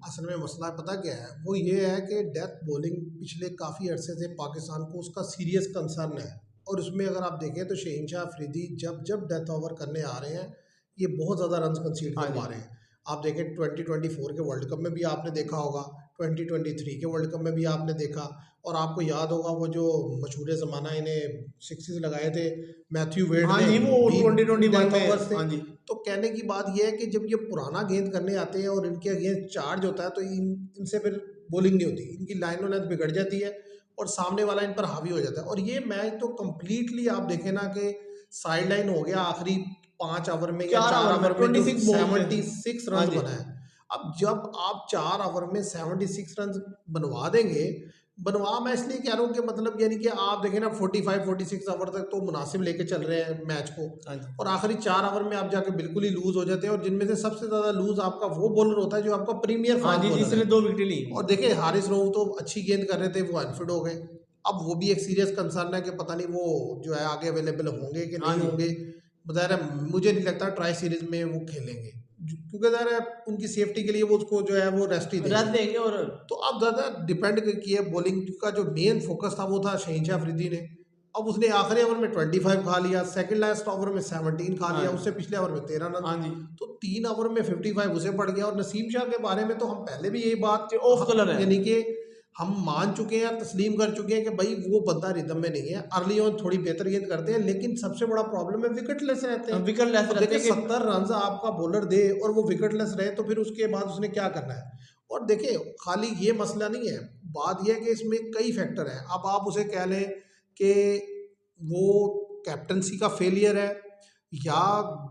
असल में मसला पता क्या है, वो ये है कि डेथ बॉलिंग पिछले काफ़ी अरसे से पाकिस्तान को उसका सीरियस कंसर्न है। और उसमें अगर आप देखें तो शहीनशाह अफरीदी जब जब डेथ ओवर करने आ रहे हैं, ये बहुत ज़्यादा रन कंसीड हाँ जी। करवा रहे हैं। आप देखें 2024 के वर्ल्ड कप में भी आपने देखा होगा, 2023 के वर्ल्ड कप में भी आपने देखा। और आपको याद होगा वो जो मशहूर ज़माना इन्हें सिक्सेस लगाए थे मैथ्यू वेड हाँ ने, जी, वो 2021 डेथ में। ओवर्स थे। हाँ जी। तो कहने की बात यह है कि जब ये पुराना गेंद करने आते हैं और इनके अगेंस्ट चार्ज होता है तो इनसे फिर बॉलिंग नहीं होती, इनकी लाइन ऑन लेंथ बिगड़ जाती है और सामने वाला इन पर हावी हो जाता है। और ये मैच तो कंप्लीटली आप देखें ना कि साइड लाइन हो गया आखिरी 5 ओवर में या 4 4 ओवर में ओवर में जो 26 बॉल पे। 76 हाँ रन जी। बना है। अब जब आप 4 ओवर में 76 रन बनवा देंगे, बनवा मैं इसलिए कह रहा हूँ कि मतलब यानी कि आप देखें ना 45-46 ओवर तक तो मुनासिब लेके चल रहे हैं मैच को, हाँ जी। और आखिरी 4 ओवर में आप जाके बिल्कुल ही लूज हो जाते हैं। और जिनमें से सबसे ज़्यादा लूज आपका वो बॉलर होता है जो आपका प्रीमियर हाँ फास्ट जी, बॉलर जिसने है। 2 विकेटें ली। और देखिए हारिस रऊफ तो अच्छी गेंद कर रहे थे, वो अनफिट हो गए। अब वो भी एक सीरियस कंसर्न है कि पता नहीं वो जो है आगे अवेलेबल होंगे कि हाँ नहीं जी। होंगे। ज़ाहिर है मुझे नहीं लगता ट्राई सीरीज में वो खेलेंगे, क्योंकि ज़ाहिर है उनकी सेफ्टी के लिए वो उसको जो है वो रेस्ट ही रन देंगे। देंगे। और तो अब ज़्यादा डिपेंड किया, बॉलिंग का जो मेन फोकस था वो था शहीनशाह अफरीदी ने। अब उसने आखिरी ओवर में 25 खा लिया, सेकंड लास्ट ओवर में 17 खा हाँ लिया, जी। उससे पिछले ओवर में 13 रन। हाँ जी, तो 3 ओवर में 55 उसे पड़ गया। और नसीम शाह के बारे में तो हम पहले भी यही बात कि ऑफ कलर है। यानी कि हम मान चुके हैं, तस्लीम कर चुके हैं कि भाई वो बंदा रिदम में नहीं है। अर्ली ऑन थोड़ी बेहतर गेंद करते हैं, लेकिन सबसे बड़ा प्रॉब्लम है विकेटलेस रहते हैं। विकेट लेस अब रहते देखिए हैं कि 70 रन आपका बॉलर दे और वो विकेटलेस रहे तो फिर उसके बाद उसने क्या करना है। और देखिए खाली ये मसला नहीं है, बात यह है कि इसमें कई फैक्टर हैं। अब आप उसे कह लें कि वो कैप्टनसी का फेलियर है, या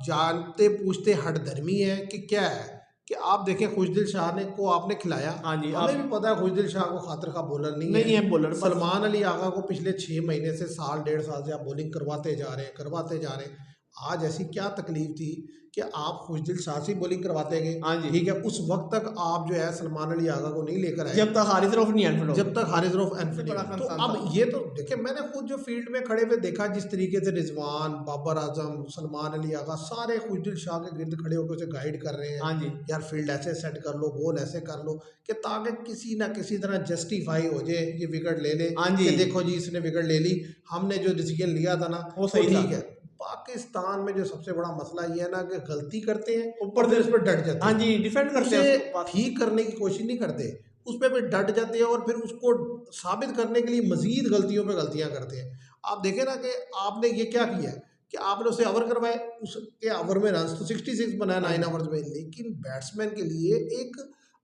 जानते पूछते हठधर्मी है, कि क्या है। कि आप देखें खुशदिल शाह ने को आपने खिलाया, हाँ जी, हमें भी आप पता है खुशदिल शाह को खातिर का बॉलर नहीं है। नहीं है बॉलर बस। सलमान अली आगा को पिछले 6 महीने से साल 1.5 साल से आप बॉलिंग करवाते जा रहे हैं, करवाते जा रहे हैं। आज ऐसी क्या तकलीफ थी कि आप खुशदिल शाह से बॉलिंग करवाते गए, हाँ जी, ठीक है। उस वक्त तक आप जो है सलमान अली आगा को नहीं लेकर आए, जब तक हारिस रऊफ नहीं अनफिट हो जब गए। तक हारिस रऊफ सबसे एनफिट नहीं बड़ा हुए। तो कंसर्न था। अब ये तो देखिए मैंने खुद जो फील्ड में खड़े हुए देखा, जिस तरीके से रिजवान, बाबर आजम, सलमान अली आगा सारे खुशदिल शाह के गिर्द खड़े होकर उसे गाइड कर रहे हैं, हाँ जी, यार फील्ड ऐसे सेट कर लो, बॉल ऐसे कर लो, कि ताकि किसी ना किसी तरह जस्टिफाई हो जाए, ये विकेट ले ले, हाँ जी, कि देखो जी इसने विकेट ले ली, हमने जो डिसीजन लिया था ना वो वो सही था। ठीक है। पाकिस्तान में जो सबसे बड़ा मसला ये है ना कि गलती करते हैं ऊपर और फिर से उस पर डट जाते हाँ हैं, जी, डिफेंड करते हैं उसे उसको पास। ठीक करने की कोशिश नहीं करते, उस पर फिर डट जाते हैं और फिर उसको साबित करने के लिए मजीद गलतियों पे गलतियां करते हैं। आप देखें ना कि आपने ये क्या किया है कि आपने उसे ओवर करवाए, उसके ओवर में रन तो 66 बनाया हाँ 9 जी, ओवर्स में, लेकिन बैट्समैन के लिए एक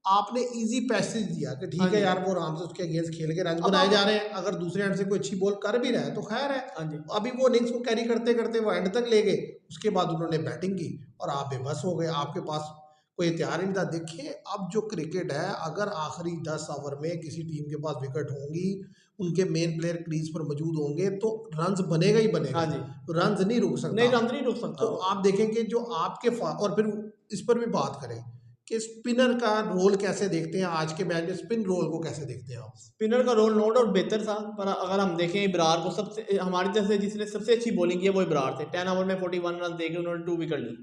आपने इजी पैसेज दिया कि हाँ ठीक है जी। यार वो आराम से उसके अगेंस्ट खेल के रन अब बनाए जा आप रहे हैं, अगर दूसरे एंड से कोई अच्छी बॉल कर भी रहा है तो खैर है। हाँ जी, अभी वो इनिंग्स को कैरी करते करते वो एंड तक ले गए, उसके बाद उन्होंने बैटिंग की और आप बेबस हो गए, आपके पास कोई तैयार ही नहीं था। देखिए अब जो क्रिकेट है, अगर आखिरी 10 ओवर में किसी टीम के पास विकेट होंगी, उनके मेन प्लेयर क्रीज पर मौजूद होंगे तो रन्स बनेगा ही हाँ बनेगा, जी। रन्स नहीं रुक नहीं, सकता। रन नहीं रोक सकता तो वो। आप देखेंगे जो आपके और फिर इस पर भी बात करें कि स्पिनर का रोल कैसे देखते हैं आज के मैच में, स्पिन रोल को कैसे देखते हैं आप। स्पिनर का रोल नो डाउट बेहतर था, पर अगर हम देखें इब्रार को, सबसे हमारी तरफ से जिसने सबसे अच्छी बॉलिंग की है वो इब्रार थे। 10 ओवर में 41 रन देके उन्होंने 2 विकेट ली।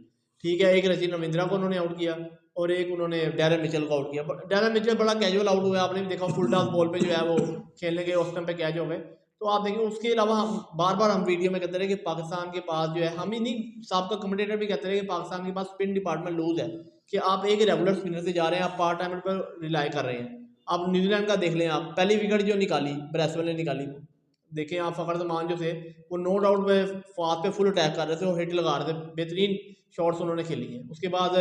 ठीक है, एक रचिन रविंद्रा को उन्होंने आउट किया और एक उन्होंने डैरन मिचेल को आउट किया। डैरन मिचेल बड़ा कैजुअल आउट हुआ, आपने भी देखा, फुल टॉस बॉल पे जो है वो खेलने के उस टाइम पे कैच हो गए। तो आप देखिए उसके अलावा हम बार बार हम वीडियो में कहते रहे कि पाकिस्तान के पास जो है, हम ही नहीं साहब का कमेंटेटर भी कहते रहे कि पाकिस्तान के पास स्पिन डिपार्टमेंट लूज है, कि आप एक रेगुलर स्पिनर से जा रहे हैं, आप पार्ट टाइमर पर रिलाई कर रहे हैं। अब न्यूजीलैंड का देख लें, आप पहली विकेट जो निकाली ब्रेसवेल ने निकाली, देखें आप फ़खर जमान जो थे वो नो डाउट पे फास्ट पे फुल अटैक कर रहे थे और हिट लगा रहे थे, बेहतरीन शॉट्स उन्होंने खेली हैं। उसके बाद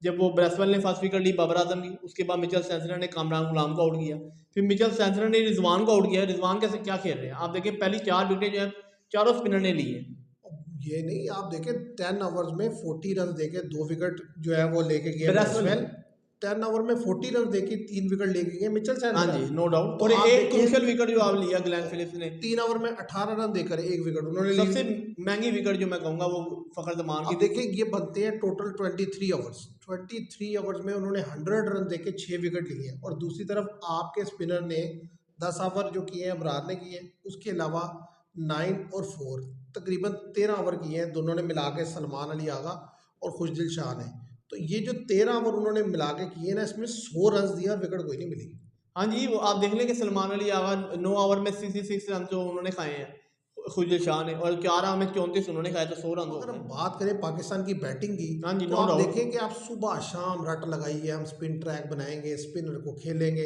जब वो ब्रेसवेल ने फर्स्ट विकेट ली बाबर आजम की, उसके बाद मिचेल सेंसनर ने कामरान गुलाम को आउट किया, फिर मिचेल सेंसनर ने रिजवान को आउट किया। रिजवान कैसे क्या खेल रहे हैं आप देखें, पहली 4 विकेटें जो है चारों स्पिनर ने ली है। ये नहीं, आप देखें 10 ओवर्स में 40 रन देके 2 विकेट जो है वो लेके गया ब्रेसवेल ब्रेसवेल। 10 ओवर में 40 रन देके 3 विकेट लेके गए मिचेल हाँ सैंटनर। जी, नो डाउट। तो और आप एक देखें क्रूशियल विकेट जो आप लिया ग्लेन फिलिप्स ने, 3 ओवर में 18 रन देकर 1 विकेट उन्होंने ली। सबसे महंगी विकेट जो मैं कहूँगा वो फ़खर जमान की अब थी। देखिए ये बनते हैं टोटल 23 ओवर्स, 23 ओवर्स में उन्होंने 100 रन देके 6 विकेट लिए हैं। और दूसरी तरफ आपके स्पिनर ने 10 ओवर जो किए हैं अबरार ने किए हैं, उसके अलावा 9 और 4 तकरीबन 13 ओवर किए हैं दोनों ने मिला के, सलमान अली आगा और खुशदिल शाह ने। तो ये जो 13 ओवर उन्होंने मिला के किए ना, इसमें 100 रन दिया और विकेट कोई नहीं मिली। हाँ जी, वो आप देख लें कि सलमान अली आगा 9 ओवर में 66 रन जो उन्होंने खाए हैं खुजल शाह ने, और 11 में 34 उन्होंने खाए, तो 100 रन हो अगर हम गए। बात करें पाकिस्तान की बैटिंग की, हाँ जी, तो नो आप डाउट। देखें कि आप सुबह शाम रट लगाइए, हम स्पिन ट्रैक बनाएंगे, स्पिनर को खेलेंगे।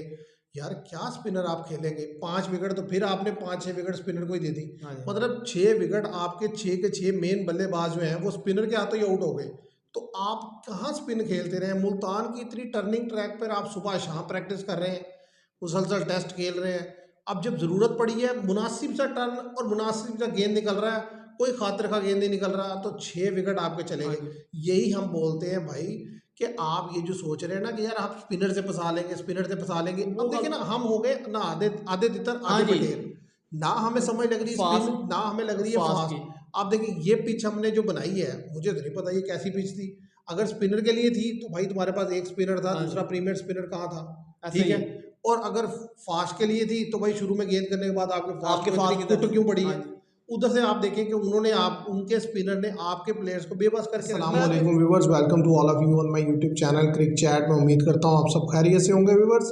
यार क्या स्पिनर आप खेलेंगे? 5 विकेट तो फिर आपने 5-6 विकेट स्पिनर को ही दे दी। हाँ जी, मतलब 6 विकेट आपके 6 के 6 मेन बल्लेबाज जो हैं वो स्पिनर के हाथों ही आउट हो गए। तो आप कहाँ स्पिन खेलते रहे? मुल्तान की इतनी टर्निंग ट्रैक पर आप सुबह शाम प्रैक्टिस कर रहे हैं, मुसलसल टेस्ट खेल रहे हैं। अब जब ज़रूरत पड़ी है, मुनासिब सा टर्न और मुनासिब सा गेंद निकल रहा है, कोई खातिर का गेंद नहीं निकल रहा, तो 6 विकेट आपके चले हाँ गए। जी। यही हम बोलते हैं भाई कि आप ये जो सोच रहे हैं ना कि यार आप स्पिनर से फंसा लेंगे, स्पिनर से फंसा लेंगे। वो अब देखिए ना, हम हो गए ना आधे आधे तितर हाँ आधे जी, बटेर। ना हमें समझ लग रही स्पिन, फास्ट ना हमें लग रही है फास्ट की। फास्ट। आप देखिए ये पिच हमने जो बनाई है, मुझे तो नहीं पता ये कैसी पिच थी। अगर स्पिनर के लिए थी तो भाई तुम्हारे पास एक स्पिनर था, हाँ दूसरा जी, प्रीमियर स्पिनर कहाँ था? ऐसे ठीक ही है। है। और अगर फास्ट के लिए थी तो भाई शुरू में गेंद करने के बाद आपके फास्ट आपके को पास इतनी किधर कुट है? क्यों पड़ी हाँ है? जी। उधर से आप देखें कि उन्होंने आप उनके स्पिनर ने आपके प्लेयर्स को बेबस करके रखना है। अस्सलामुअलैकुम viewers, welcome to all of you on my YouTube channel Cric Chat. मैं उम्मीद करता हूँ आप सब खैरियत से होंगे व्यूवर्स।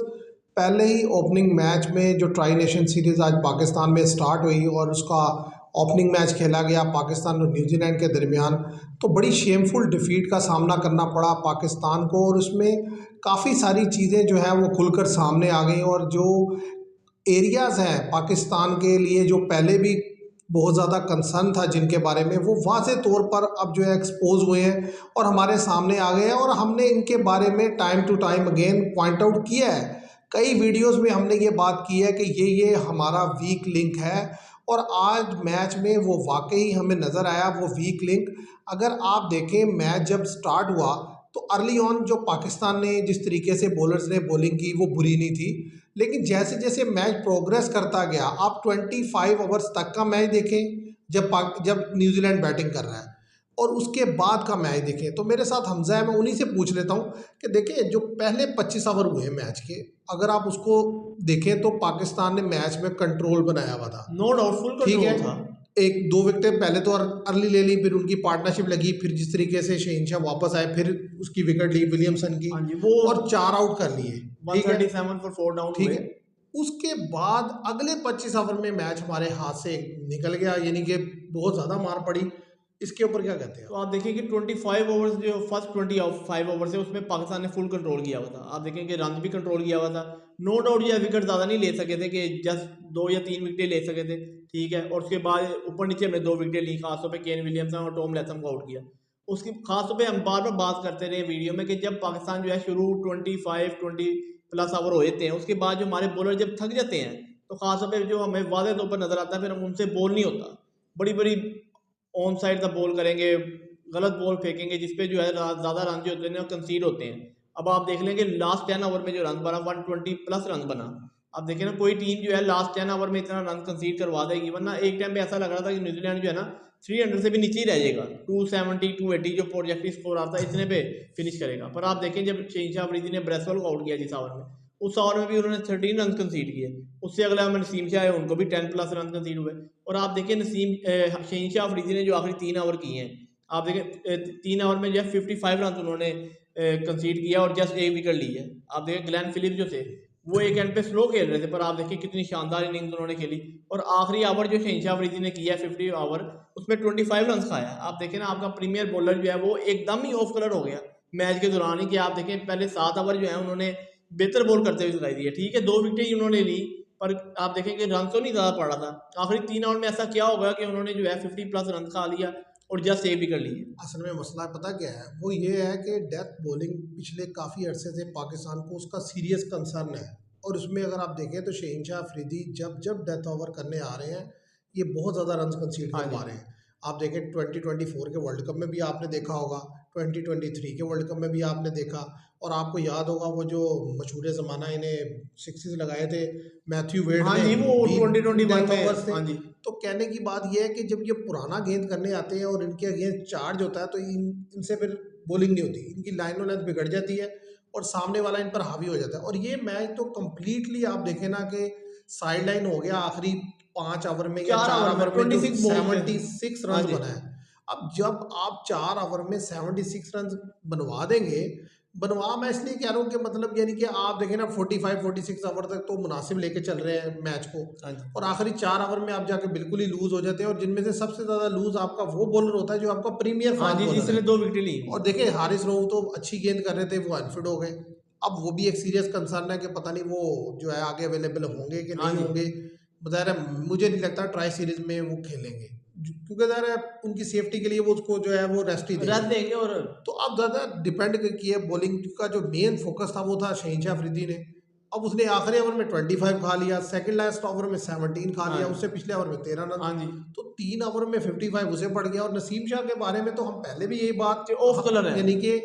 पहले ही ओपनिंग मैच में जो ट्राई नेशन सीरीज़ आज पाकिस्तान में स्टार्ट हुई और उसका ओपनिंग मैच खेला गया पाकिस्तान और न्यूजीलैंड के दरमियान, तो बड़ी शेमफुल डिफीट का सामना करना पड़ा पाकिस्तान को। और उसमें काफ़ी सारी चीज़ें जो है वो खुलकर सामने आ गई, और जो एरियाज़ हैं पाकिस्तान के लिए जो पहले भी बहुत ज़्यादा कंसर्न था जिनके बारे में, वो वाज़े तौर पर अब जो है एक्सपोज हुए हैं और हमारे सामने आ गए हैं। और हमने इनके बारे में time to time again point out किया है, कई वीडियोस में हमने ये बात की है कि ये हमारा वीक लिंक है। और आज मैच में वो वाकई हमें नज़र आया वो वीक लिंक। अगर आप देखें मैच जब स्टार्ट हुआ तो अर्ली ऑन जो पाकिस्तान ने जिस तरीके से बॉलर्स ने बॉलिंग की वो बुरी नहीं थी, लेकिन जैसे जैसे मैच प्रोग्रेस करता गया, आप 25 ओवर्स तक का मैच देखें जब न्यूजीलैंड बैटिंग कर रहा है, और उसके बाद का मैच देखें, तो मेरे साथ हमजा है, मैं उन्हीं से पूछ लेता हूं कि देखें जो पहले 25 ओवर हुए मैच के, अगर आप उसको देखें तो पाकिस्तान ने मैच में कंट्रोल बनाया हुआ था। नो डाउट फुल ठीक है, कंट्रोल था। एक दो विकेटें पहले तो अर्ली ले ली, फिर उनकी पार्टनरशिप लगी, फिर जिस तरीके से शहीनशाह वापस आए, फिर उसकी विकेट ली विलियमसन की, हाँ जी, वो और 4 आउट कर लिए। ठीक है, 137 पर 4 डाउन ठीक हुए। है। उसके बाद अगले 25 ओवर में मैच हमारे हाथ से निकल गया, यानी कि बहुत ज़्यादा मार पड़ी। इसके ऊपर क्या कहते हैं तो आप देखिए कि 25 ओवर्स जो फर्स्ट 25 ओवर्स है उसमें पाकिस्तान ने फुल कंट्रोल किया हुआ था। आप देखें कि रन भी कंट्रोल किया हुआ था। नो डाउट ये विकेट ज़्यादा नहीं ले सके थे, कि जस्ट 2 या 3 विकेटें ले सके थे। ठीक है, और उसके बाद ऊपर नीचे हमने 2 विकेटें ली, खासतौर पे केन विलियमसन और टॉम लैथम को आउट किया। उसकी खासतौर पे हम बार बार बात करते रहे वीडियो में कि जब पाकिस्तान जो है शुरू 20+ ओवर हो जाते हैं, उसके बाद जो हमारे बॉलर जब थक जाते हैं, तो खासतौर पे जो हमें वाज़ेह तौर पर नज़र आता है, फिर हम उनसे बॉल नहीं होता। बड़ी बड़ी ऑन साइड का बॉल करेंगे, गलत बॉल फेंकेंगे, जिसपे जो है ज़्यादा रन जो होते हैं ना कंसीड होते हैं। अब आप देख लेंगे लास्ट 10 ओवर में जो रन बना 120+ रन बना। आप देखें ना, कोई टीम जो है लास्ट 10 ओवर में इतना रन कंसीड करवा देगी, वरना एक टाइम पे ऐसा लग रहा था कि न्यूजीलैंड जो है ना 300 से भी नीचे ही रह जाएगा। 270 280 जो प्रोजेक्टिव स्कोर आता है इतने पे फिनिश करेगा। पर आप देखें जब शहीनशाह अफरीदी ने ब्रेसवेल को आउट किया जिस ओवर में, उस ओवर में भी उन्होंने 13 रन कंसीड किए। उससे अगला में नसीम शाह है, उनको भी 10+ रन कंसीड हुए। और आप देखें शहीनशाह अफरीदी ने जो आखिरी 3 ओवर किए हैं, आप देखें 3 ओवर में जो है 55 रन उन्होंने कंसीड किया और जस्ट 1 विकेट ली है। आप देखें ग्लेन फिलिप्स जो थे वो एक एंड पे स्लो खेल रहे थे, पर आप देखिए कितनी शानदार इनिंग्स उन्होंने खेली। और आखिरी ओवर जो शहीनशाह अफरीदी ने किया 50 ओवर, उसमें 25 रन खाया। आप देखें ना, आपका प्रीमियर बॉलर जो है वो एकदम ही ऑफ कलर हो गया मैच के दौरान ही। कि आप देखें पहले 7 ओवर जो है उन्होंने बेहतर बॉल करते हुए दिखाई दिए। ठीक है, 2 विकेटें ही उन्होंने ली, पर आप देखें कि रन तो नहीं ज़्यादा पड़ा था। आखिरी 3 ओवर में ऐसा क्या होगा कि उन्होंने जो है 50+ रन खा लिया और जस्ट 1 विकेट ली। असल में मसला पता क्या है, वो ये है कि डेथ बॉलिंग पिछले काफ़ी अरसे से पाकिस्तान को उसका सीरियस कंसर्न है। और उसमें अगर आप देखें तो शहीनशाह अफरीदी जब जब डेथ ओवर करने आ रहे हैं, ये बहुत ज़्यादा रन कंसीड हाँ करवा जी, रहे हैं। आप देखें 2024 के वर्ल्ड कप में भी आपने देखा होगा, 2023 के वर्ल्ड कप में भी आपने देखा। और आपको याद होगा वो जो मशहूर ज़माना इन्हें सिक्सेस लगाए थे मैथ्यू वेड हाँ ने, जी, वो 20 2021 डेथ ओवर्स में। थे। हाँ जी, तो कहने की बात यह है कि जब ये पुराना गेंद करने आते हैं और इनके अगेंस्ट चार्ज होता है, तो इनसे फिर बॉलिंग नहीं होती, इनकी लाइन लेंथ बिगड़ जाती है और सामने वाला इन पर हावी हो जाता है। और ये मैच तो कम्प्लीटली आप देखें ना कि साइड लाइन हो गया आखिरी 5 ओवर में या 4 4 ओवर में ओवर में, जो 26 बॉल में। 76 हाँ रन जी, बना है। अब जब आप 4 ओवर में 76 रन बनवा देंगे, बनवा मैं इसलिए कह रहा हूँ कि मतलब यानी कि आप देखें ना 45-46 ओवर तक तो मुनासिब लेके चल रहे हैं मैच को, हाँ जी। और आखिरी 4 ओवर में आप जाके बिल्कुल ही लूज़ हो जाते हैं, और जिनमें से सबसे ज़्यादा लूज़ आपका वो बॉलर होता है जो आपका प्रीमियर हाँ फास्ट जी, बॉलर जिसने है। 2 विकेटें ली। और देखिए हारिस रऊफ तो अच्छी गेंद कर रहे थे, वो अनफिट हो गए। अब वो भी एक सीरियस कंसर्न है कि पता नहीं वो जो है आगे अवेलेबल होंगे कि हाँ नहीं जी। होंगे। ज़ाहिर है मुझे नहीं लगता ट्राई सीरीज में वो खेलेंगे, क्योंकि ज़ाहिर है उनकी सेफ्टी के लिए वो उसको जो है वो रेस्ट ही रन देंगे। देंगे और तो अब ज़्यादा डिपेंड किया, बॉलिंग का जो मेन फोकस था वो था शहीनशाह अफरीदी ने। अब उसने आखिरी ओवर में 25 खा लिया, सेकंड लास्ट ओवर में 17 खा हाँ लिया, जी। उससे पिछले ओवर में 13 रन। हाँ जी, तो 3 ओवर में 55 उसे पड़ गया। और नसीम शाह के बारे में तो हम पहले भी यही बात कि ऑफ कलर है। यानी कि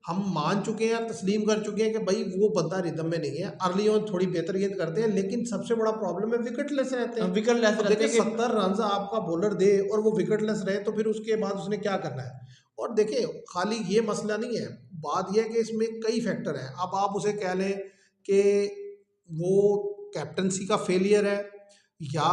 हम मान चुके हैं, तस्लीम कर चुके हैं कि भाई वो बंदा रिदम में नहीं है। अर्ली ऑन थोड़ी बेहतर गेंद करते हैं, लेकिन सबसे बड़ा प्रॉब्लम है विकेटलेस रहते हैं। विकेट लेस अब रहते देखिए हैं कि 70 रन आपका बॉलर दे और वो विकेटलेस रहे, तो फिर उसके बाद उसने क्या करना है। और देखिए खाली ये मसला नहीं है, बात यह है कि इसमें कई फैक्टर हैं। अब आप उसे कह लें कि वो कैप्टनसी का फेलियर है, या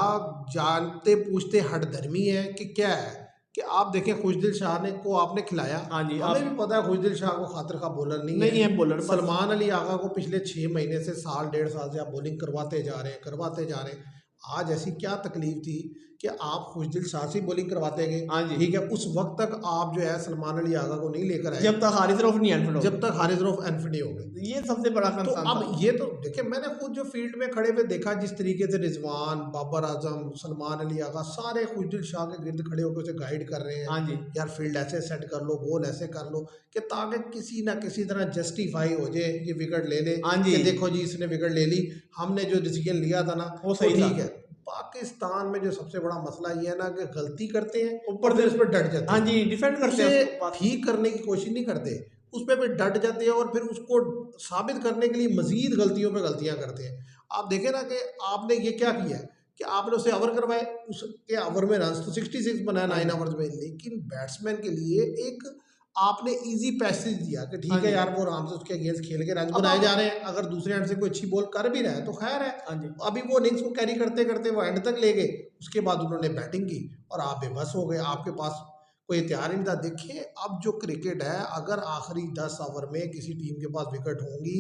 जानते पूछते हठधर्मी है, कि क्या है। कि आप देखें खुशदिल शाह ने को आपने खिलाया, हाँ जी, हमें भी आप पता है खुशदिल शाह को खातिर का बॉलर नहीं है। नहीं है बॉलर बस। सलमान अली आगा को पिछले 6 महीने से साल 1.5 साल से आप बॉलिंग करवाते जा रहे हैं, करवाते जा रहे हैं। आज ऐसी क्या तकलीफ थी कि आप खुशदिल शाह से बॉलिंग करवाते गए, हाँ जी, ठीक है। उस वक्त तक आप जो है सलमान अली आगा को नहीं लेकर आए, जब तक हारिस रऊफ नहीं अनफिट हो जब गए। तक हारिस रऊफ अनफिट नहीं हो गए। ये सबसे बड़ा तो कंसर्न था। अब ये तो देखिए, मैंने खुद जो फील्ड में खड़े हुए देखा, जिस तरीके से रिजवान, बाबर आजम, सलमान अली आगा सारे खुशदिल शाह के गिर्द खड़े होकर उसे गाइड कर रहे हैं। हाँ जी, यार फील्ड ऐसे सेट कर लो, बॉल ऐसे कर लो, कि ताकि किसी ना किसी तरह जस्टिफाई हो जाए, ये विकेट ले ले, हाँ जी, कि देखो जी इसने विकेट ले ली, हमने जो डिसीजन लिया था ना वो वो सही था। ठीक है। पाकिस्तान में जो सबसे बड़ा मसला ये है ना कि गलती करते हैं ऊपर और फिर से उस पर डट जाते हाँ हैं, जी, डिफेंड करते हैं उसे उसको पास। ठीक करने की कोशिश नहीं करते, उस पर फिर डट जाते हैं और फिर उसको साबित करने के लिए मजीद गलतियों पे गलतियां करते हैं। आप देखें ना कि आपने ये क्या किया है कि आपने उसे ओवर करवाए, उसके ओवर में रन तो 66 बनाया हाँ 9 जी, ओवर्स में, लेकिन बैट्समैन के लिए एक आपने इजी पैसेज दिया कि हाँ ठीक है जी। यार वो आराम से उसके अगेंस्ट खेल के रन अब बनाए आप जा रहे हैं। अगर दूसरे एंड से कोई अच्छी बॉल कर भी रहा है तो खैर है। हाँ जी, अभी वो इनिंग्स को कैरी करते करते वो एंड तक ले गए, उसके बाद उन्होंने बैटिंग की और आप बेबस हो गए, आपके पास कोई तैयार ही नहीं था। देखिए अब जो क्रिकेट है, अगर आखिरी 10 ओवर में किसी टीम के पास विकेट होंगी,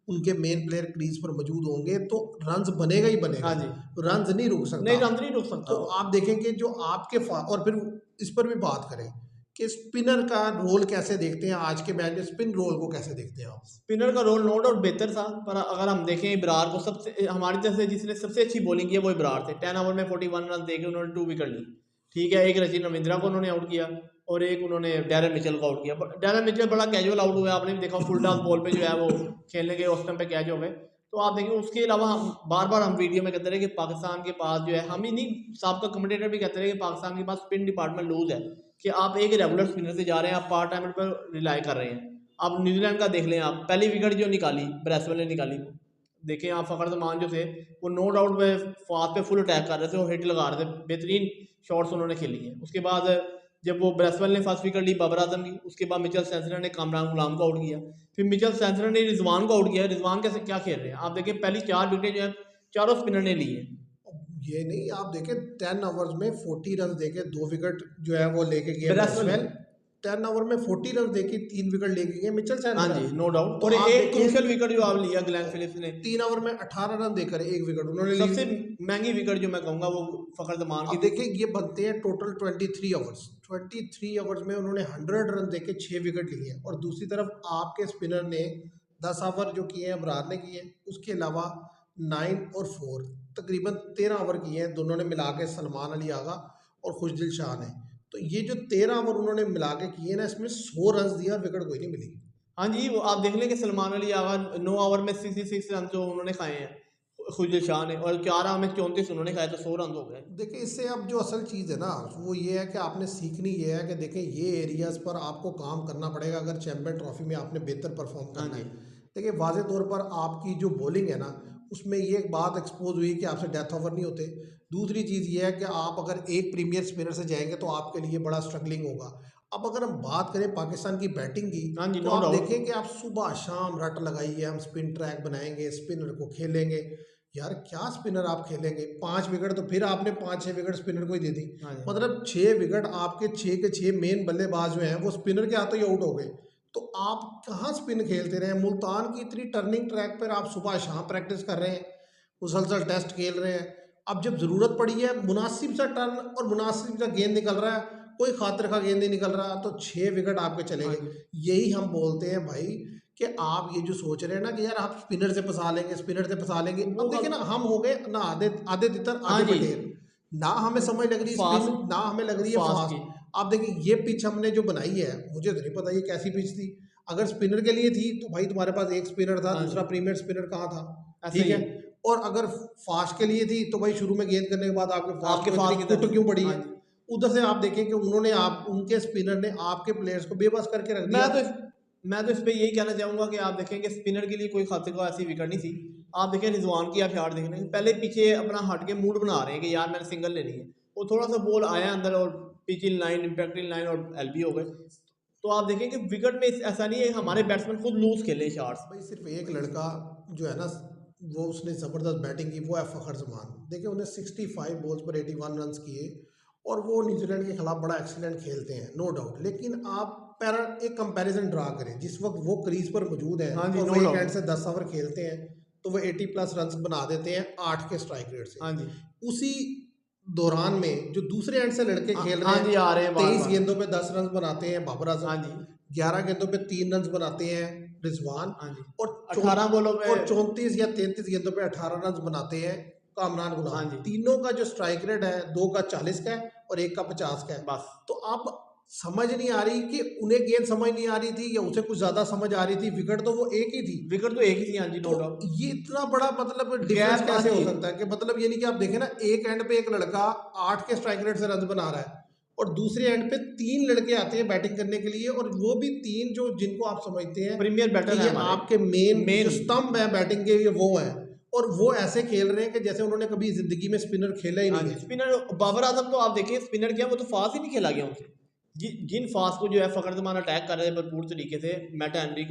उनके मेन प्लेयर क्रीज पर मौजूद होंगे, तो रन्स बनेगा ही हाँ बनेगा, जी। रन्स नहीं रुक नहीं, सकता। रन नहीं रोक सकता तो वो। आप देखेंगे जो आपके और फिर इस पर भी बात करें कि स्पिनर का रोल कैसे देखते हैं आज के मैच में, स्पिन रोल को कैसे देखते हैं आप। स्पिनर का रोल नो डाउट बेहतर था, पर अगर हम देखें इब्रार को सबसे हमारी तरफ से जिसने सबसे अच्छी बॉलिंग की है वो इब्रार थे। 10 ओवर में 41 रन देके उन्होंने 2 विकेट ली। ठीक है, एक रचिन रविंद्रा को उन्होंने आउट किया और एक उन्होंने डैरन मिचेल को आउट किया। डैरन मिचेल बड़ा कैजुअल आउट हुआ, आपने भी देखा, फुल टॉस बॉल पे जो है वो खेलने के उस टाइम पे कैच हो गए। तो आप देखें, उसके अलावा हम बार बार हम वीडियो में कहते रहे कि पाकिस्तान के पास जो है, हम ही नहीं साहब का कमेंटेटर भी कहते रहे कि पाकिस्तान के पास स्पिन डिपार्टमेंट लूज है, कि आप एक रेगुलर स्पिनर से जा रहे हैं, आप पार्ट टाइमर पर रिलाई कर रहे हैं। अब न्यूजीलैंड का देख लें, आप पहली विकेट जो निकाली ब्रेसवेल ने निकाली, देखें आप फ़खर जमान जो थे वो नो डाउट पे फास्ट पे फुल अटैक कर रहे थे, वो हिट लगा रहे थे, बेहतरीन शॉट्स उन्होंने खेली हैं। उसके बाद जब वो ब्रेसवेल ने फर्स्ट विकेट ली बाबर आजम की, उसके बाद मिचेल सेंसनर ने कामरान गुलाम को आउट किया, फिर मिचेल सेंसनर ने रिजवान को आउट किया। रिजवान कैसे क्या खेल रहे हैं आप देखें, पहली 4 विकेटें जो है चारों स्पिनर ने ली है। ये नहीं, आप देखें 10 ओवर्स में 40 रन देके 2 विकेट जो है वो लेके गए ब्रेसवेल ब्रेसवेल। 10 ओवर में 40 रन देके 3 विकेट लेके गए मिचेल हाँ सैंटनर। जी, नो डाउट। तो और आप एक देखिए क्रूशियल विकेट जो आप लिया ग्लेन फिलिप्स ने, 3 ओवर में 18 रन देकर 1 विकेट उन्होंने ली। सबसे महंगी विकेट जो मैं कहूँगा वो फ़खर जमान की अब थी। देखिए ये बनते हैं टोटल 23 ओवर्स, 23 ओवर्स में उन्होंने 100 रन देके 6 विकेट लिए हैं। और दूसरी तरफ आपके स्पिनर ने 10 ओवर जो किए हैं अबरार ने किए, उसके अलावा 9 और 4 तकरीबन 13 ओवर किए हैं दोनों ने मिला के, सलमान अली आगा और खुशदिल शाह ने। तो ये जो 13 ओवर उन्होंने मिला के किए ना, इसमें 100 रन दिया और विकेट कोई नहीं मिली। हाँ जी, वो आप देख लें कि सलमान अली आगा 9 ओवर में 66 रन जो उन्होंने खाए हैं खुशदिल शाह ने, और 4 ओवर में 34 उन्होंने खाए, तो 100 रन हो गए। देखिए इससे अब जो असल चीज़ है ना वो ये है कि आपने सीखनी ये है कि देखें ये एरियाज़ पर आपको काम करना पड़ेगा अगर चैम्पियन ट्रॉफी में आपने बेहतर परफॉर्म हाँ करना जी, है। देखिए वाज़े तौर पर आपकी जो बॉलिंग है ना, उसमें ये एक बात एक्सपोज हुई कि आपसे डेथ ओवर नहीं होते। दूसरी चीज़ ये है कि आप अगर एक प्रीमियर स्पिनर से जाएंगे तो आपके लिए बड़ा स्ट्रगलिंग होगा। अब अगर हम बात करें पाकिस्तान की बैटिंग की, हाँ जी, तो नो आप डाउट। देखें कि आप सुबह शाम रट लगाइए, हम स्पिन ट्रैक बनाएंगे, स्पिनर को खेलेंगे। यार क्या स्पिनर आप खेलेंगे, 5 विकेट तो फिर आपने 5-6 विकेट स्पिनर को ही दे दी। हाँ जी। मतलब 6 विकेट आपके 6 के 6 मेन बल्लेबाज जो हैं वो स्पिनर के हाथों ही आउट हो गए। तो आप कहाँ स्पिन खेलते रहे? मुल्तान की इतनी टर्निंग ट्रैक पर आप सुबह शाम प्रैक्टिस कर रहे हैं, मुसलसल टेस्ट खेल रहे हैं। अब जब ज़रूरत पड़ी है, मुनासिब सा टर्न और मुनासिब सा गेंद निकल रहा है, कोई खातिर खा गेंद नहीं निकल रहा, तो 6 विकेट आपके चले हाँ गए। जी। यही हम बोलते हैं भाई कि आप ये जो सोच रहे हैं ना कि यार आप स्पिनर से फंसा लेंगे, स्पिनर से फंसा लेंगे। वो अब देखिए अब ना, हम हो गए ना आधे आधे तितर हाँ आधे जी। बटेर। ना हमें समझ लग रही स्पिन, फास्ट ना हमें लग रही है फास्ट की। फास्ट। आप देखिए ये पिच हमने जो बनाई है, मुझे तो नहीं पता ये कैसी पिच थी। अगर स्पिनर के लिए थी तो भाई तुम्हारे पास एक स्पिनर था, हाँ दूसरा जी। प्रीमियर स्पिनर कहाँ था? ऐसा ठीक ही है। है। और अगर फास्ट के लिए थी तो भाई शुरू में गेंद करने के बाद आपके फास्ट आपके को फास्ट इतनी की कुट तरफ क्यों पड़ी हाँ है? जी। उधर से आप देखें कि उन्होंने आप उनके स्पिनर ने आपके प्लेयर्स को बेबस करके रख मैं दिया। तो इस मैं तो इस पे यही कहना चाहूँगा कि आप देखें कि स्पिनर के लिए कोई खातिर को ऐसी विकेट नहीं थी। आप देखें रिजवान की आप शॉट देख लें, पहले पीछे अपना हट के मूड बना रहे हैं कि यार मैंने सिंगल लेनी है। वो थोड़ा सा बॉल आया अंदर और pitch in line, impact in line और एलबी हो गए। तो आप देखें कि विकेट में ऐसा नहीं है, हमारे बैट्समैन खुद लूज खेले शॉट्स। भाई सिर्फ एक लड़का जो है ना, वो उसने ज़बरदस्त बैटिंग की, वो है फ़खर जमान। देखिए उन्हें 65 बॉल्स पर 81 रन किए, और वो न्यूजीलैंड के खिलाफ बड़ा एक्सीलेंट खेलते हैं, नो डाउट। लेकिन आप पैरा एक कंपैरिजन ड्रा करें, जिस वक्त वो क्रीज पर मौजूद है हाँ जी, और नो वो एक एंड डाउट। से 10 ओवर खेलते हैं, तो वो 80+ रन बना देते हैं 8 के स्ट्राइक रेट से। हाँ जी। उसी दौरान में जो दूसरे एंड से लड़के खेल रहे हाँ हैं, जी, आ रहे हैं बार 23 बार। गेंदों पे 10 रन बनाते हैं बाबर हाँ आजम, जी। 11 गेंदों पे 3 रन बनाते हैं रिजवान, हाँ जी। और 18 बॉलों पे। 34 या 33 गेंदों पे 18 रन बनाते हैं कामरान हाँ गुलाम। जी। तीनों का जो स्ट्राइक रेट है, दो का 40 का है और एक का 50 का है। बस। तो आप समझ नहीं आ रही कि उन्हें गेंद समझ नहीं आ रही थी या उसे कुछ ज्यादा समझ आ रही थी, विकेट तो वो एक ही थी। विकेट तो एक ही थी, हाँ जी, नो तो डाउट। ये इतना बड़ा मतलब डिफरेंस गैप, हाँ कैसे हो जी। सकता है कि मतलब ये नहीं कि आप देखें ना, एक एंड पे एक लड़का 8 के स्ट्राइक रेट से रन बना रहा है और दूसरे एंड पे 3 लड़के आते हैं बैटिंग करने के लिए, और वो भी 3 जो जिनको आप समझते हैं प्रीमियर बैटर कि है ये हमारे आपके मेन जो मेन। स्तंभ है बैटिंग के, ये वो है। और वो ऐसे खेल रहे हैं कि जैसे उन्होंने कभी जिंदगी में स्पिनर खेला ही हाँ नहीं जी, है। स्पिनर बाबर आजम तो आप देखिए स्पिनर क्या, वो तो फास्ट ही नहीं खेला गया उनसे। जिन फास्ट को जो है फ़खर जमान अटैक कर रहे थे भरपूर तरीके से, मैटा एंड्री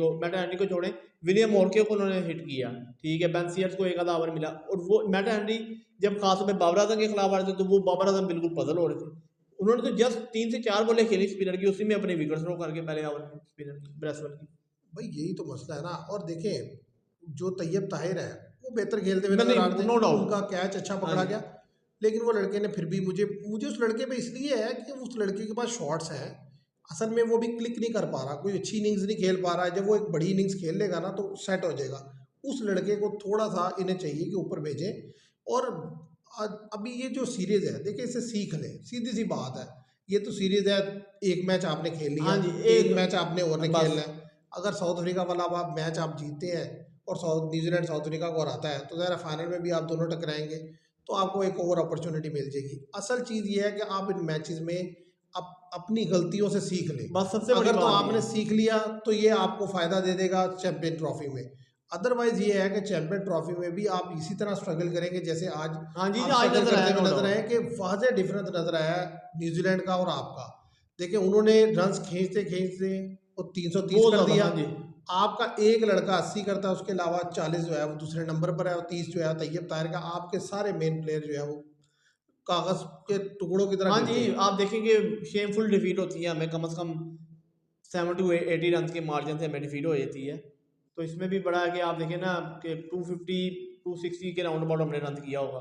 को छोड़ें, विलियम मॉर्के को उन्होंने हिट किया, ठीक है, बेन सीयर्स को एक आधा ओवर मिला, और वो मैटा एंड्री जब खास तौर पर बाबर आजम के खिलाफ आ रहे थे तो वो बाबर आजम बिल्कुल पजल हो रहे थे। उन्होंने तो जस्ट 3 से 4 बॉलें खेली स्पिनर की, उसी में अपने विकेट थ्रो करके पहले ओवर में स्पिनर की, ब्रेसवेल की। भाई यही तो मसला है ना। और देखें जो तैयब ताहिर है वो बेहतर खेलते हुए मैं नजर आ नहीं, रहे थे, नो डाउट। उनका कैच अच्छा हाँ पकड़ा जी। गया। लेकिन वो लड़के ने फिर भी मुझे मुझे उस लड़के पे इसलिए है कि उस लड़के के पास शॉट्स हैं, असल में वो भी क्लिक नहीं कर पा रहा, कोई अच्छी इनिंग्स नहीं खेल पा रहा है। जब वो एक बड़ी इनिंग्स खेल लेगा ना तो सेट हो जाएगा। उस लड़के को थोड़ा सा इन्हें चाहिए कि ऊपर भेजें। और अभी ये जो सीरीज है, देखिए इसे सीख लें, सीधी सी बात है। ये तो सीरीज है, एक मैच आपने खेल लिया, हाँ जी, एक मैच आपने और ने बस। खेलना है। अगर साउथ अफ्रीका वाला आप मैच आप जीतते हैं और न्यूजीलैंड साउथ अफ्रीका को हराता है, तो ज़रा फाइनल में भी आप दोनों टकराएंगे, तो आपको एक और अपॉर्चुनिटी मिल जाएगी। असल चीज़ ये है कि आप इन मैचेस में अपनी गलतियों से सीख लें। बस सबसे बड़ी अगर तो बात ये आपने है। सीख लिया तो ये आपको फ़ायदा दे देगा चैंपियन ट्रॉफी में। अदरवाइज़ ये है कि चैंपियन ट्रॉफी में भी आप इसी तरह स्ट्रगल करेंगे जैसे आज हाँ जी, आप आज स्ट्रगल नजर आया, करते नो हुए नजर आए, डाउट। कि वाज़ेह डिफरेंस नजर आया है न्यूजीलैंड का और आपका। देखिए उन्होंने रन्स खींचते खींचते वो 330 बहुत कर ज्यादा, दिया। हाँ जी। आपका एक लड़का 80 करता है, उसके अलावा 40 जो है वो दूसरे नंबर पर है, और 30 जो है तैयब ताहिर का। आपके सारे मेन प्लेयर जो है वो कागज के टुकड़ों की तरह हाँ गिरते जी, हैं। आप देखेंगे शेमफुल डिफीट होती है, हमें कम से कम 70 to 80 रन के मार्जिन से हमें डिफीट हो जाती है। तो इसमें भी बड़ा है कि आप देखें ना कि 250 260 के राउंड अबाउट हमने रन किया होगा,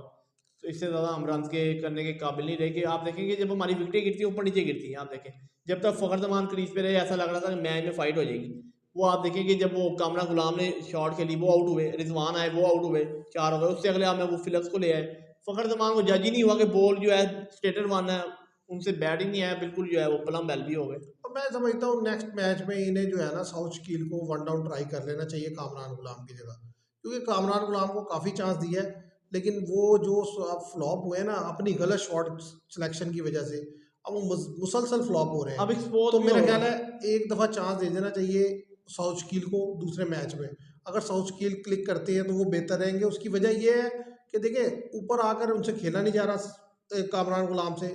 तो इससे ज़्यादा हम रन के करने के काबिल नहीं रहे। कि आप देखेंगे जब हमारी विकेटें गिरती हैं ऊपर नीचे गिरती हैं, आप देखें जब तक फ़खर जमान क्रीज पे रहे ऐसा लग रहा था कि मैच में फाइट हो जाएगी। वो आप देखेंगे जब वो कामरान गुलाम ने शॉट खेली वो आउट हुए, रिजवान आए वो आउट हुए, 4 हो गए। उससे अगले आप में वो फिलिप्स को ले आए। फ़खर जमान को जज ही नहीं हुआ कि बॉल जो है स्टेटर वन है, उनसे बैट ही नहीं आया, बिल्कुल जो है वो प्लम एल भी हो गए। और मैं समझता हूँ नेक्स्ट मैच में इन्हें जो है ना साउथ शकील को वन डाउन ट्राई कर लेना चाहिए कामरान गुलाम की जगह, क्योंकि कामरान गुलाम को काफ़ी चांस दिया है, लेकिन वो जो फ्लॉप हुए ना अपनी गलत शॉट सिलेक्शन की वजह से, अब वो मुसलसल फ्लॉप हो रहे अब हैं। एक्सपोज तो भी मेरा हो ख्याल गए। है एक दफ़ा चांस दे देना चाहिए साउथ शकील को दूसरे मैच में। अगर साउथ शकील क्लिक करते हैं तो वो बेहतर रहेंगे। उसकी वजह ये है कि देखिए ऊपर आकर उनसे खेला नहीं जा रहा कामरान गुलाम से,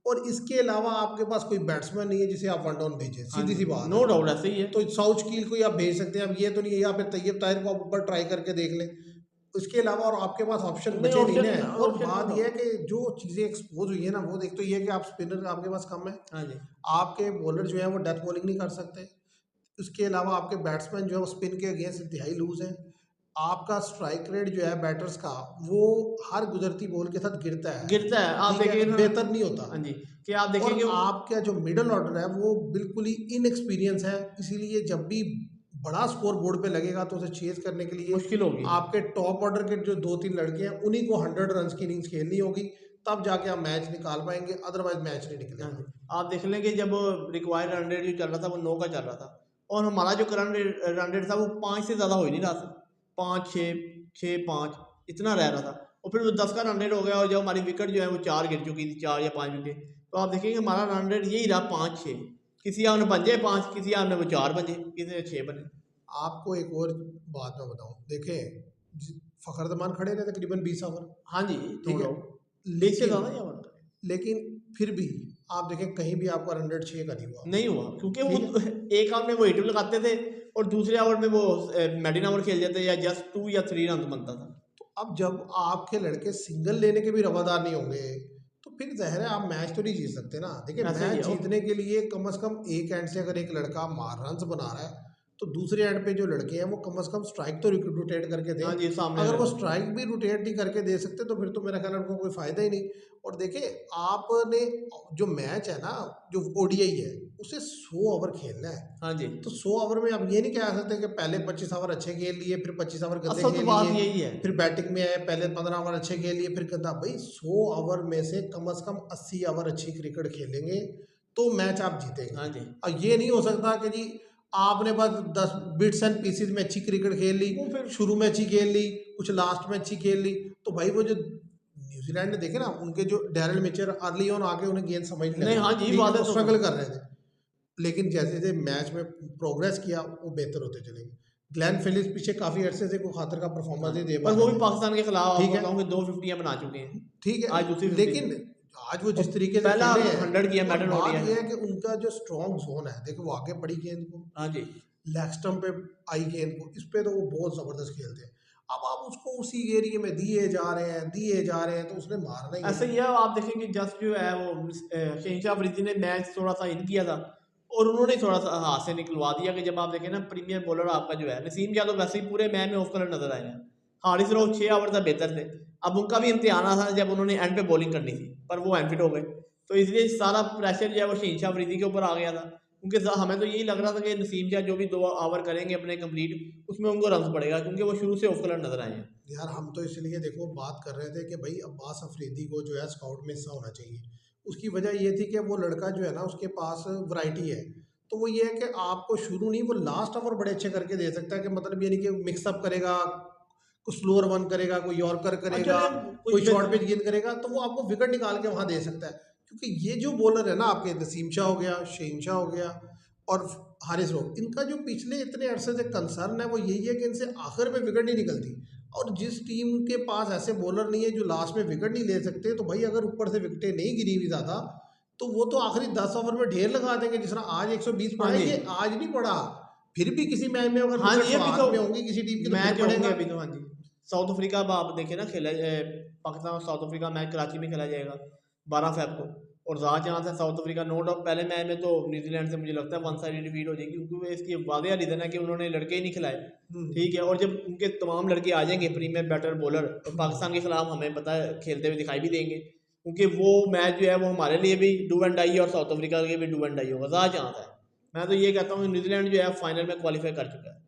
और इसके अलावा आपके पास कोई बैट्समैन नहीं है जिसे आप वन डाउन भेजें, हाँ सीधी जी, सी बात नो है। डाउट ऐसे ही है। तो साउथ कील को ही आप भेज सकते हैं। अब ये तो नहीं है या फिर तैयब ताहिर को आप ऊपर ट्राई करके देख लें, उसके अलावा और आपके पास ऑप्शन नहीं, बचे नहीं ऑप्शन ना। और ऑप्शन नहीं बात था। यह है कि जो चीज़ें एक्सपोज हुई है ना, वो एक तो ये है कि आप स्पिनर आपके पास कम है, हाँ जी, आपके बॉलर जो है वो डेथ बॉलिंग नहीं कर सकते, उसके अलावा आपके बैट्समैन जो है वो स्पिन के अगेंस्ट इंतहाई लूज है, आपका स्ट्राइक रेट जो है बैटर्स का वो हर गुजरती बॉल के साथ गिरता है, गिरता है। आप ठीक देखिए है, ना। बेहतर नहीं होता। हाँ जी, कि आप और देखेंगे वो आपका जो मिडल ऑर्डर है वो बिल्कुल ही इनएक्सपीरियंस है, इसीलिए जब भी बड़ा स्कोर बोर्ड पे लगेगा तो उसे चेज करने के लिए मुश्किल होगी। आपके टॉप ऑर्डर के जो दो तीन लड़के हैं उन्हीं को 100 रन की इनिंग्स खेलनी होगी, तब जाके आप मैच निकाल पाएंगे, अदरवाइज मैच नहीं हाँ जी, निकलेगा। आप देख लेंगे जब रिक्वायर्ड रन रेट जो चल रहा था वो 9 का चल रहा था, और हमारा जो करंट रन रेट था वो 5 से ज़्यादा हो ही नहीं रहा था। 5 6 6 5 इतना रह रहा था, और फिर वो 10 का रन रेट हो गया, और जब हमारी विकेट जो है वो 4 गिर चुकी थी, 4 या 5 विकेट, तो आप देखेंगे हमारा रन रेट यही रहा 5 6। किसी आपने बन जाए 5, किसी आपने वो 4 बजे, किसी ने 6 बने। आपको एक और बात मैं बताऊं, देखें फखरजमान खड़े रहे तकरीबन 20 ओवर, हाँ जी, नो ठीक है, डाउट। 20 से लेकिन ज़्यादा या बन लेकिन फिर भी आप देखें कहीं भी आपका 106 का नहीं हुआ, नहीं हुआ, क्योंकि वो ठीक है। एक आवर में वो 82 लगाते थे, और दूसरे आवर में वो मेडिन आवर खेल जाते, या जस्ट 2 या 3 रन बनता था। तो अब जब आपके लड़के सिंगल लेने के भी रवादार नहीं होंगे तो फिर ज़ाहिर है आप मैच तो नहीं जीत सकते ना। देखिए ऐसा ही मैच है वो। जीतने के लिए कम से कम एक एंड से अगर एक लड़का मार रन बना रहा है तो दूसरे एंड पे जो लड़के हैं वो कम से कम स्ट्राइक तो रोटेट करके हाँ दें। जी, सामने अगर वो वाले। स्ट्राइक भी रोटेट नहीं करके दे सकते तो फिर तो मेरा ख्याल है उनको कोई फ़ायदा ही नहीं। और देखिए आपने जो मैच है ना, जो ओडीआई है, उसे 100 ओवर खेलना है, हाँ जी, तो 100 ओवर में आप ये नहीं कह सकते कि पहले 25 ओवर अच्छे खेल लिए, फिर 25 ओवर गंदे असल तो खेल बात लिए, यही है। फिर बैटिंग में आए, पहले 15 ओवर अच्छे खेल लिए, फिर गंदा। भाई 100 ओवर में से कम 80 ओवर अच्छी क्रिकेट खेलेंगे तो मैच आप जीतेंगे। हाँ जी, और ये नहीं हो सकता कि जी आपने बस 10 बिट्स एंड पीसीज में अच्छी क्रिकेट खेल ली, वो फिर शुरू में अच्छी खेल ली, कुछ लास्ट में अच्छी खेल ली, तो भाई वो जो न्यूजीलैंड ने देखे ना, उनके जो डैरल मिचर अर्ली ऑन आके उन्हें गेंद समझ नहीं नहीं, लगा, हाँ जी, ठीक है, बात है वो तो। स्ट्रगल कर रहे थे, लेकिन जैसे जैसे मैच में प्रोग्रेस किया वो बेहतर होते चले गए। ग्लेन फिलिप्स पीछे काफ़ी अरसे से कोई खातर का हाँ, परफॉर्मेंस नहीं दे पर पा वो रहे भी थे, पाकिस्तान के खिलाफ ठीक आपको है, बताऊं कि 2 50 बना चुके हैं। ठीक आज दूसरी है, 50 लेकिन आज वो और जिस तरीके से पहला खेले हैं, 100 किया और मैडन बात ओडीआई यह में। है कि उनका जो स्ट्रॉन्ग जोन है, देखो वो आगे पड़ी गेंद को, हाँ जी, लेग स्टम्प पे आई गेंद को, इस पे तो वो बहुत ज़बरदस्त खेलते हैं। अब आप उसको उसी एरिया में दिए जा रहे हैं तो उसने मारना ही है ऐसे ना। ही है। आप देखेंगे जस्ट जो है वो शहनशाह अफरीदी ने मैच थोड़ा सा इन किया था, और उन्होंने थोड़ा सा हाथ से निकलवा दिया, कि जब आप देखें ना प्रीमियर बॉलर आपका जो है नसीम यादव वैसे ही पूरे मैच में ऑफ कलर नजर आए हैं। हारिस रऊफ 6 ओवर तक बेहतर थे। अब उनका भी इम्तिहान था जब उन्होंने एंड पे बॉलिंग करनी थी, पर वो अनफिट हो गए, तो इसलिए सारा प्रेशर जो है वो शहनशाह अफरीदी के ऊपर आ गया था। क्योंकि हमें तो यही लग रहा था कि नसीम शाह जो भी 2 ओवर करेंगे अपने कंप्लीट, उसमें उनको रन पड़ेगा, क्योंकि वो शुरू से ऑफ कलर नजर आए हैं। यार हम तो इसलिए देखो बात कर रहे थे कि भाई अब्बास अफरीदी को जो है स्काउट में हिस्सा होना चाहिए। उसकी वजह ये थी कि वो लड़का जो है ना उसके पास वैरायटी है, तो वो ये है कि आपको शुरू नहीं, वो लास्ट ओवर बड़े अच्छे करके दे सकता है, कि मतलब ये नहीं कि मिक्सअप करेगा, कोई स्लोअर वन करेगा, कोई यॉर्कर और करेगा, चले कोई कुछ शॉर्ट पिच गेंद करेगा, तो वो आपको विकेट निकाल के वहाँ दे सकता है। क्योंकि ये जो बॉलर है ना आपके, नसीम शाह हो गया, शहनशाह हो गया और हारिस रऊफ, इनका जो पिछले इतने अरसे से कंसर्न है वो यही है कि इनसे आखिर में विकेट नहीं निकलती। और जिस टीम के पास ऐसे बॉलर नहीं है जो लास्ट में विकेट नहीं ले सकते, तो भाई अगर ऊपर से विकेटें नहीं गिरी हुई ज़्यादा तो वो तो आखिरी 10 ओवर में ढेर लगा देंगे, जिस तरह आज 120 हाँ पड़ा है, जी, ये आज नहीं पड़ा, फिर भी किसी मैच में अगर हाँ विकेट जी, अभी तो हाथ में होंगी किसी टीम की तो फिर मैच होंगे पड़ेगा। अभी तो। हाँ जी, साउथ अफ्रीका अब आप देखें ना, खेला पाकिस्तान और साउथ अफ्रीका मैच कराची में खेला जाएगा 12 फेब को, और ज़्यादा चांस है साउथ अफ्रीका नो डाउट पहले मैच में तो न्यूजीलैंड से मुझे लगता है वन साइड डिफीट हो जाएगी, क्योंकि वो इसकी वाक़या रीज़न है कि उन्होंने लड़के ही नहीं खिलाए। हम्म। ठीक है, और जब उनके तमाम लड़के आ जाएंगे प्रीमियर बैटर बॉलर, तो पाकिस्तान के खिलाफ हमें पता है खेलते हुए दिखाई भी देंगे, क्योंकि वो मैच जो है वो हमारे लिए भी डू एंड डाई, और साउथ अफ्रीका के लिए भी डू एंड डाई होगा, ज़्यादा चांस है। मैं तो ये कहता हूँ न्यूजीलैंड जो है फाइनल में क्वालिफाई कर चुका है।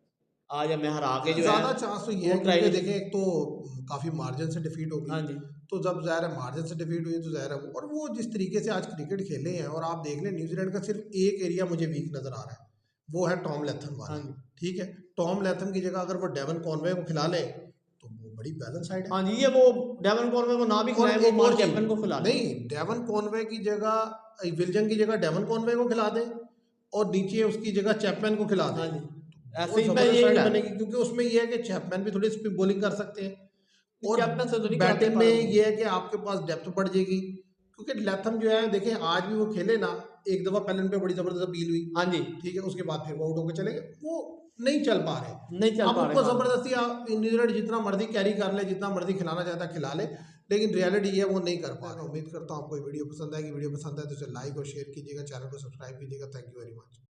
आज हमें हरा के जो है ज़्यादा चांस तो ये वो है ट्राई क्योंकि नहीं। देखें एक तो काफ़ी मार्जिन से डिफीट होगी, हाँ जी, तो जब ज़ाहिर है मार्जिन से डिफीट हुई तो ज़ाहिर है और वो जिस तरीके से आज क्रिकेट खेले हैं, और आप देख लें न्यूजीलैंड का सिर्फ एक एरिया मुझे वीक नज़र आ रहा है, वो है टॉम लैथम हाँ वाला। जी, ठीक है, टॉम लैथम की जगह अगर वो डेवन कॉनवे को खिला ले तो वो बड़ी बैलेंस साइड है। हाँ जी, ये वो डेवन कॉनवे को ना भी और खिलाए, वो एक और मार्क चीज, चैपमैन को खिला लें। नहीं डेवन कॉनवे की जगह विल्जन की जगह डेवन कॉनवे को खिला दें और नीचे उसकी जगह चैपमैन को खिला दें, हाँ जी, बहुत ऐसे ही मैं जबरदस्त यही साइड कह बनेगी, क्योंकि उसमें यह है कि चैपमैन भी थोड़ी स्पिन बॉलिंग कर सकते हैं, और चैपमैन से तो नहीं कराते बैटिंग में पर यह है कि आपके पास डेप्थ बढ़ जाएगी। क्योंकि लैथम जो है देखें आज भी वो खेले ना, एक दफ़ा पेलन पे बड़ी ज़बरदस्त अपील हुई, हाँ जी, ठीक है, उसके बाद फिर वो आउट होकर चले गए, वो नहीं चल पा रहे। नहीं चल अब पा उनको रहे। हाँ ज़बरदस्ती आप न्यूजीलैंड जितना मर्जी कैरी कर ले, जितना मर्जी खिलाना चाहता है खिला ले, लेकिन रियलिटी ये है वो नहीं कर पा रहे। उम्मीद करता हूँ आपको ये वीडियो पसंद आएगी। वीडियो पसंद आए तो इसे लाइक और शेयर कीजिएगा, चैनल को सब्सक्राइब कीजिएगा। Thank you very much.